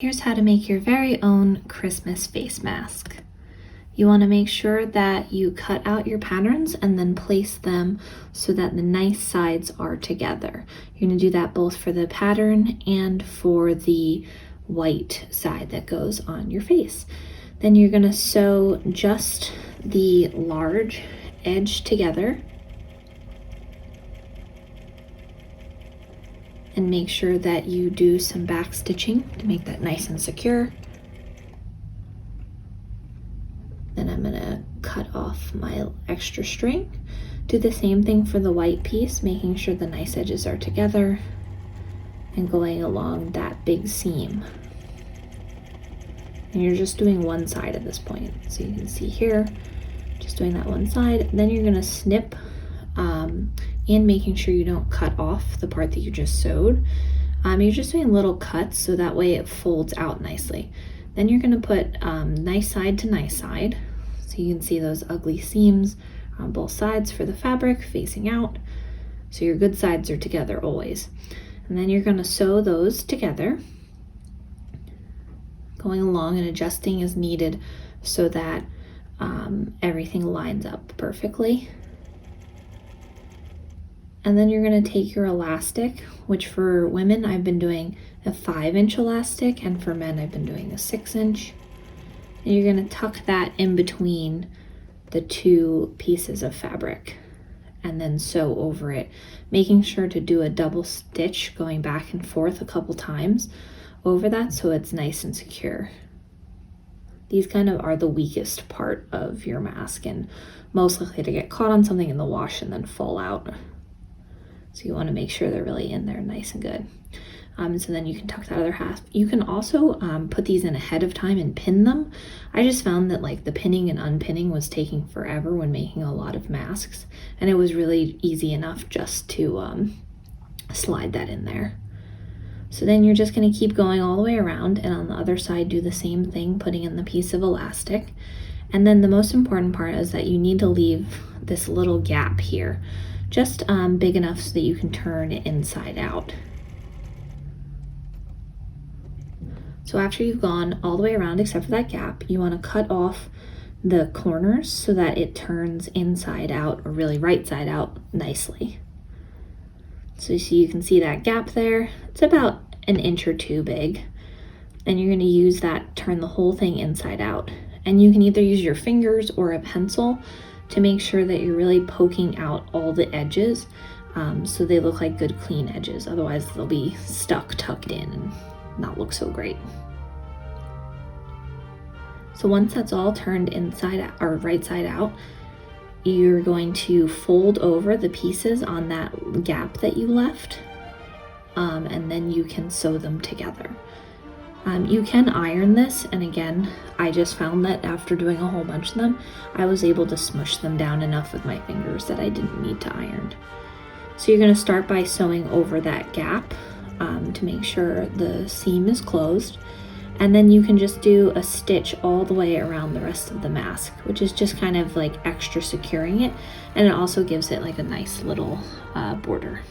Here's how to make your very own Christmas face mask. You want to make sure that you cut out your patterns and then place them so that the nice sides are together. You're going to do that both for the pattern and for the white side that goes on your face. Then you're going to sew just the large edge together and make sure that you do some back stitching to make that nice and secure. Then I'm gonna cut off my extra string. Do the same thing for the white piece, making sure the nice edges are together and going along that big seam. And you're just doing one side at this point. So you can see here, just doing that one side. Then you're gonna snip and making sure you don't cut off the part that you just sewed. You're just doing little cuts so that way it folds out nicely. Then you're gonna put nice side to nice side. So you can see those ugly seams on both sides for the fabric facing out. So your good sides are together always. And then you're gonna sew those together, going along and adjusting as needed so that everything lines up perfectly. And then you're going to take your elastic, which for women I've been doing a 5-inch elastic, and for men I've been doing a 6-inch. And you're going to tuck that in between the two pieces of fabric and then sew over it, making sure to do a double stitch going back and forth a couple times over that so it's nice and secure. These kind of are the weakest part of your mask and most likely to get caught on something in the wash and then fall out. So you want to make sure they're really in there nice and good. So then you can tuck that other half. You can also put these in ahead of time and pin them. I just found that like the pinning and unpinning was taking forever when making a lot of masks, and it was really easy enough just to slide that in there. So then you're just going to keep going all the way around, and on the other side do the same thing, putting in the piece of elastic. And then the most important part is that you need to leave this little gap here, just big enough so that you can turn it inside out. So after you've gone all the way around except for that gap, you want to cut off the corners so that it turns inside out, or really right side out, nicely. So you can see that gap there. It's about 1 inch or 2 big. And you're going to use that, turn the whole thing inside out. And you can either use your fingers or a pencil to make sure that you're really poking out all the edges so they look like good clean edges. Otherwise they'll be stuck tucked in and not look so great. So once that's all turned inside out, or right side out, you're going to fold over the pieces on that gap that you left, and then you can sew them together. You can iron this, and again, I just found that after doing a whole bunch of them, I was able to smush them down enough with my fingers that I didn't need to iron. So you're going to start by sewing over that gap to make sure the seam is closed, and then you can just do a stitch all the way around the rest of the mask, which is just kind of like extra securing it, and it also gives it like a nice little border.